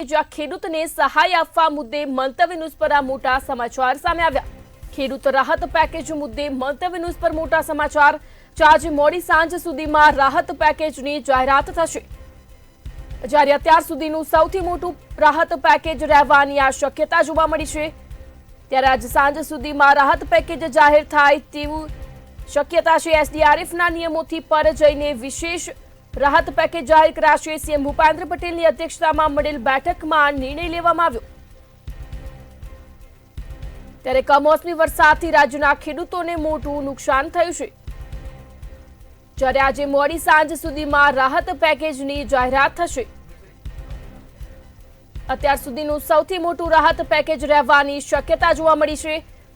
જ્યાં ખેડૂતને સહાય આપવા મુદ્દે મંતવ્ય ન્યૂઝ પર આ મોટા સમાચાર સામે આવ્યા। ખેડૂત રાહત પેકેજ મુદ્દે મંતવ્ય ન્યૂઝ પર મોટા સમાચાર। આજે મોડી સાંજ સુધીમાં રાહત પેકેજની જાહેરાત થશે, જ્યારે અત્યાર સુધીનું સૌથી મોટું રાહત પેકેજ રહેવાની આ શક્યતા જોવા મળી છે। ત્યારે આજ સાંજ સુધીમાં રાહત પેકેજ જાહેર થાય તેવું શક્યતા છે। એસડીઆરએફના નિયમોથી પર જઈને વિશેષ રાહત પેકેજ જાહેર કરાશે। સીએમ ભૂપેન્દ્ર પટેલની અધ્યક્ષતામાં મળેલ બેઠકમાં નિર્ણય લેવામાં આવ્યો। ત્યારે કમોસમી વરસાદથી રાજ્યના ખેડૂતોને મોટું નુકસાન થયું છે, જ્યારે આજે મોડી સાંજ સુધીમાં રાહત પેકેજની જાહેરાત થશે। અત્યાર સુધીનું સૌથી મોટું રાહત પેકેજ રહેવાની શક્યતા જોવા મળી છે।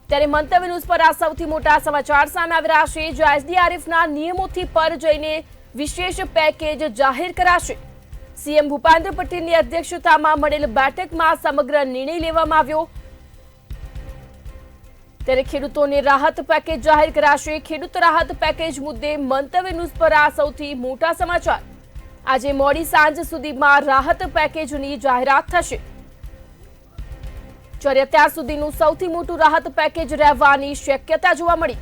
ત્યારે મંતવ્ય ન્યૂઝ પર આ સૌથી મોટા સમાચાર સામે આવી રહ્યા છે, જ્યાં એસડીઆરએફના નિયમોથી પર જઈને વિશેષ પેકેજ જાહેર કરાશે। સીએમ ભૂપેન્દ્ર પટેલની અધ્યક્ષતામાં મળેલ બેઠકમાં સમગ્ર નિર્ણય લેવામાં આવ્યો। ત્યારે ખેડૂતોને રાહત પેકેજ જાહેર કરાશે। ખેડૂત રાહત પેકેજ મુદ્દે મંતવ્ય ન્યૂઝ પર આ સૌથી મોટા સમાચાર। આજે મોડી સાંજ સુધીમાં રાહત પેકેજની જાહેરાત થશે, જ્યારે અત્યાર સુધીનું સૌથી મોટું રાહત પેકેજ રહેવાની શક્યતા જોવા મળી।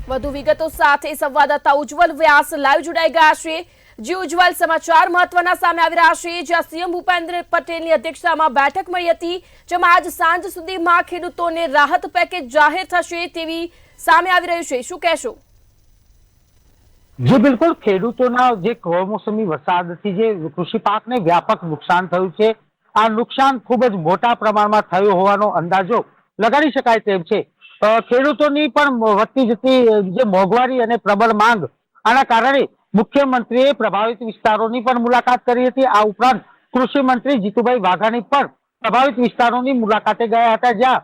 વધુ વિગતો સાથે સંવાદદાતા ઉજ્જવલ વ્યાસ લાઈવ જોડાઈ ગયા છે। જે ઉજ્જવલ, સમાચાર મહત્વના સામે આવી રહ્યા છે, જ્યાં સીએમ ભૂપેન્દ્ર પટેલની અધ્યક્ષતામાં બેઠક મળી હતી, જેમાં આજ સાંજ સુધીમાં ખેડૂતોને રાહત પેકેજ જાહેર થશે તેવી સામે આવી રહ્યું છે। શું કહેશો? જી બિલકુલ, ખેડૂતોના જે કમોસમી વરસાદથી જે કૃષિ પાકને વ્યાપક નુકસાન થયું છે, આ નુકસાન ખૂબ જ મોટા પ્રમાણમાં થયું હોવાનો અંદાજો લગાડી શકાય તેમ છે। ખેડૂતોની પણ વધતી જતી જે મોંઘવારી અને પ્રબળ માંગ, આના કારણે મુખ્યમંત્રીએ પ્રભાવિત વિસ્તારોની પણ મુલાકાત કરી હતી। આ ઉપરાંત કૃષિ મંત્રી જીતુભાઈ વાઘાણી પણ પ્રભાવિત વિસ્તારોની મુલાકાતે ગયા હતા, જ્યાં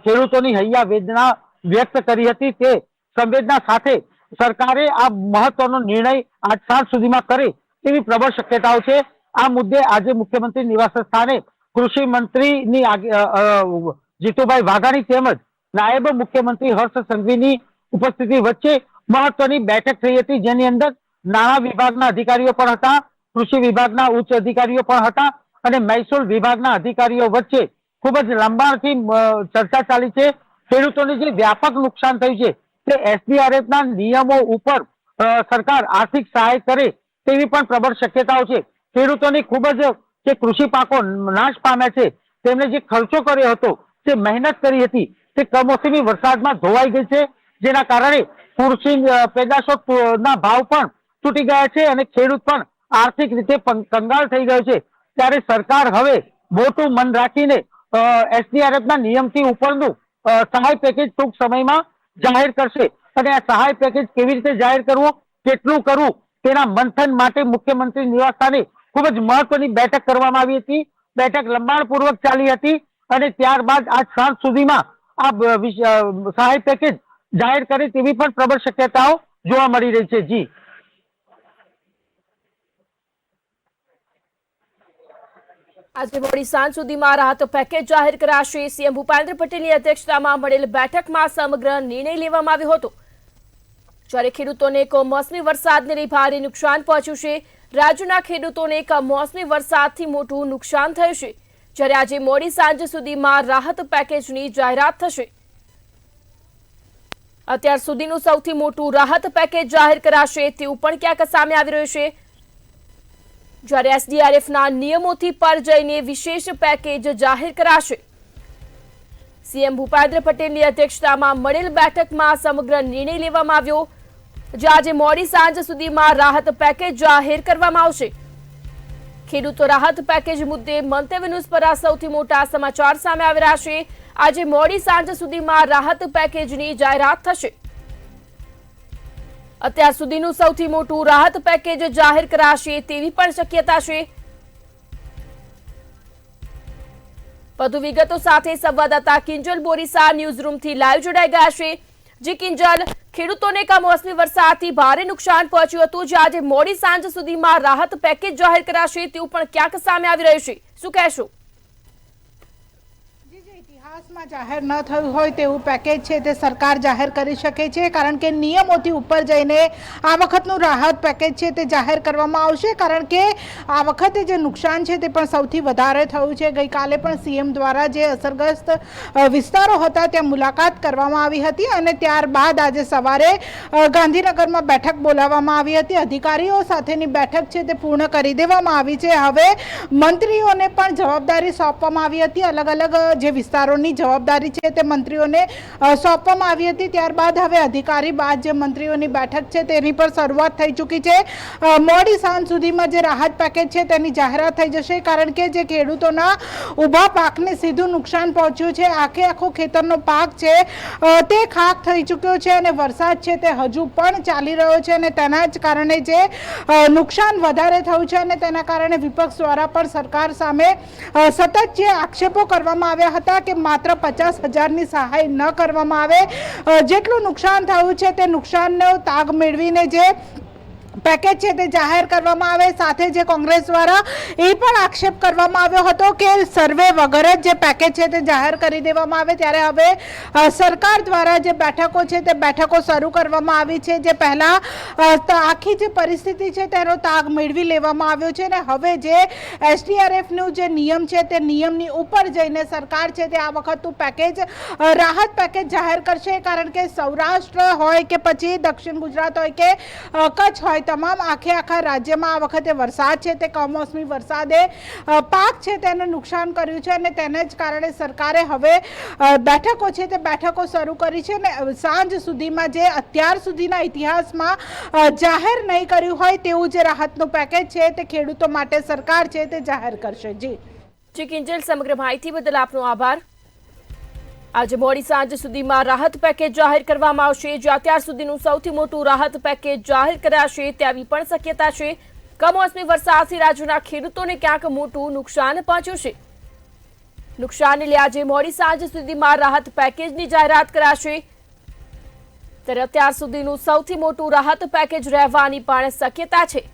ખેડૂતોની હૈયા વેદના વ્યક્ત કરી હતી। તે સંવેદના સાથે સરકારે આ મહત્વનો નિર્ણય આજ સાંજ સુધીમાં કરે તેવી પ્રબળ શક્યતાઓ છે। આ મુદ્દે આજે મુખ્યમંત્રી નિવાસ સ્થાને કૃષિ મંત્રીની જીતુભાઈ વાઘાણી તેમજ નાયબ મુખ્યમંત્રી હર્ષ સંઘવીની ઉપસ્થિતિ વચ્ચે મહત્વની બેઠક થઈ હતી, જેની અંદર નાણાં વિભાગના અધિકારીઓ પણ હતા, કૃષિ વિભાગના ઉચ્ચ અધિકારીઓ પણ હતા અને મહેસૂલ વિભાગના અધિકારીઓ વચ્ચે ખૂબ જ લાંબાથી ચર્ચા ચાલી છે। ખેડૂતોને જે વ્યાપક નુકસાન થયું છે તે એસડીઆરએફના નિયમો ઉપર સરકાર આર્થિક સહાય કરે તેવી પણ પ્રબળ શક્યતાઓ છે। ખેડૂતોની ખૂબ જ જે કૃષિ પાકો નાશ પામ્યા છે, તેમણે જે ખર્ચો કર્યો હતો, જે મહેનત કરી હતી, તે કમોસમી વરસાદમાં ધોવાઈ ગઈ છે, જેના કારણે કૃષિ પેદાશોના ભાવ પણ તૂટી ગયા છે અને ખેડૂત પણ આર્થિક રીતે કંગાળ થઈ ગયો છે। ત્યારે સરકાર હવે મોટું મન રાખીને એસડીઆરએફના નિયમથી ઉપરનું સહાય પેકેજ ટૂંક સમયમાં જાહેર કરશે અને આ સહાય પેકેજ કેવી રીતે જાહેર કરવું, કેટલું કરવું, તેના મંથન માટે મુખ્યમંત્રી નિવાસ સ્થાને ખૂબ જ મહત્વની બેઠક કરવામાં આવી હતી। બેઠક લંબાણપૂર્વક ચાલી હતી અને ત્યારબાદ આજ સાંજ સુધીમાં આ સહાય પેકેજ જાહેર કરે તેવી પણ પ્રબળ શક્યતાઓ જોવા મળી રહી છે। જી, આજે મોડી સાંજ સુધીમાં રાહત પેકેજ જાહેર કરાશે। સીએમ ભૂપેન્દ્ર પટેલની અધ્યક્ષતામાં મળેલ બેઠકમાં સમગ્ર નિર્ણય લેવામાં આવ્યો હતો, જ્યારે ખેડૂતોને કમોસમી વરસાદને લઈ ભારે નુકસાન પહોંચ્યું છે। રાજ્યના ખેડૂતોને કમોસમી વરસાદથી મોટું નુકસાન થયું છે, જ્યારે આજે મોડી સાંજ સુધીમાં રાહત પેકેજની જાહેરાત થશે। અત્યાર સુધીનું સૌથી મોટું રાહત પેકેજ જાહેર કરાશે તેવું પણ ક્યાંક સામે આવી રહ્યું છે, જ્યારે એસડીઆરએફના નિયમોથી પર જઈને વિશેષ પેકેજ જાહેર કરાશે। સીએમ ભૂપેન્દ્ર પટેલની અધ્યક્ષતામાં મળેલ બેઠકમાં સમગ્ર નિર્ણય લેવામાં આવ્યો, જે આજે મોડી સાંજ સુધીમાં રાહત પેકેજ જાહેર કરવામાં આવશે। ખેડૂતો રાહત પેકેજ મુદ્દે મંતવ્ય ન્યૂઝ પર આ સૌથી મોટા સમાચાર સામે આવી રહ્યા છે। આજે મોડી સાંજ સુધીમાં રાહત પેકેજની જાહેરાત થશે। અત્યાર સુધીનું સૌથી મોટું રાહત પેકેજ જાહેર કરાશે તેવી પણ શક્યતા છે। વધુ વિગતો સાથે સંવાદદાતા કિંજલ બોરીસા ન્યૂઝરૂમથી લાઈવ જોડાઈ ગયા છે। જે કિંજલ, ખેડૂતોને કમોસમી વરસાદથી ભારે નુકસાન પહોંચ્યું હતું, જે આજે મોડી સાંજ સુધીમાં રાહત પેકેજ જાહેર કરાશે તેવું પણ ક્યાંક સામે આવી રહ્યું છે। શું કહેશો? ઇતિહાસ દિવસમાં જાહેર ન થયું હોય તેવું પેકેજ છે તે સરકાર જાહેર કરી શકે છે, કારણ કે નિયમોથી ઉપર જઈને આ વખતનું રાહત પેકેજ છે તે જાહેર કરવામાં આવશે, કારણ કે આ વખતે જે નુકસાન છે તે પણ સૌથી વધારે થયું છે. ગઈકાલે પણ સીએમ દ્વારા જે અસરગ્રસ્ત વિસ્તારો હતા ત્યાં મુલાકાત કરવામાં આવી હતી અને ત્યારબાદ આજે સવારે ગાંધીનગરમાં બેઠક બોલાવવામાં આવી હતી. અધિકારીઓ સાથેની બેઠક છે તે પૂર્ણ કરી દેવામાં આવી છે. હવે મંત્રીઓને પણ જવાબદારી સોંપવામાં આવી હતી. અલગ અલગ જે વિસ્તારોની જવાબદારી છે તે મંત્રીઓને સોંપવામાં આવી હતી. ત્યારબાદ હવે અધિકારી બાદ જે મંત્રીઓની બેઠક છે તેની પર શરૂઆત થઈ ચૂકી છે. મોડી સાંજ સુધીમાં જે રાહત પેકેજ છે તેની જાહેરાત થઈ જશે, કારણ કે જે ખેડૂતોના ઊભા પાકને સીધું નુકસાન પહોંચ્યું છે, આખો ખેતરનો પાક છે તે ખાક થઈ ચૂક્યો છે અને વરસાદ છે તે હજુ પણ ચાલી રહ્યો છે અને તેના જ કારણે જે નુકસાન વધારે થયું છે અને તેના કારણે વિપક્ષ દ્વારા પણ સરકાર સામે સતત જે આક્ષેપો કરવામાં આવ્યા હતા કે માત્ર 50,000ની સહાય ન કરવામાં આવે, જેટલું નુકસાન થયું છે તે નુકસાનનો તાગ મેળવીને જે પેકેજ છે તે જાહેર કરવામાં આવે. સાથે જે કોંગ્રેસ દ્વારા એ પણ આક્ષેપ કરવામાં આવ્યો હતો કે સર્વે વગર જ જે પેકેજ છે તે જાહેર કરી દેવામાં આવે, ત્યારે હવે સરકાર દ્વારા જે બેઠકો છે તે બેઠકો શરૂ કરવામાં આવી છે. જે પહેલા આખી જે પરિસ્થિતિ છે તેનો તાગ મેળવી લેવામાં આવ્યો છે અને હવે જે SDRFનું જે નિયમ છે તે નિયમની ઉપર જઈને સરકાર છે તે આ વખતનું પેકેજ રાહત પેકેજ જાહેર કરશે, કારણ કે સૌરાષ્ટ્ર હોય કે પછી દક્ષિણ ગુજરાત હોય કે કચ્છ હોય, તમામ આખા રાજ્યમાં આ વખતે વરસાદ છે તે કમોસમી વરસાદે પાક છે તેને નુકસાન કર્યું છે અને તેને જ કારણે સરકારે હવે બેઠકો છે તે બેઠકો શરૂ કરી છે અને સાંજ સુધીમાં જે અત્યાર સુધીના ઇતિહાસમાં જાહેર નહીં કર્યું હોય તેવું જે રાહતનું પેકેજ છે તે ખેડૂતો માટે સરકાર છે તે જાહેર કરશે. જી કિંજલ, સમગ્ર માહિતી બદલ આપનો આભાર. આજે મોડી સાંજ સુધીમાં રાહત પેકેજ જાહેર કરવામાં આવશે. જે અત્યાર સુધીનું સૌથી મોટું રાહત પેકેજ જાહેર કરાશે તેવી પણ શક્યતા છે. કમોસમી વરસાદથી રાજ્યના ખેડૂતોને ક્યાંક મોટું નુકસાન પહોંચ્યું છે. નુકસાનને લઈ આજે મોડી સાંજ સુધીમાં રાહત પેકેજની જાહેરાત કરાશે, ત્યારે અત્યાર સુધીનું સૌથી મોટું રાહત પેકેજ રહેવાની પણ શક્યતા છે.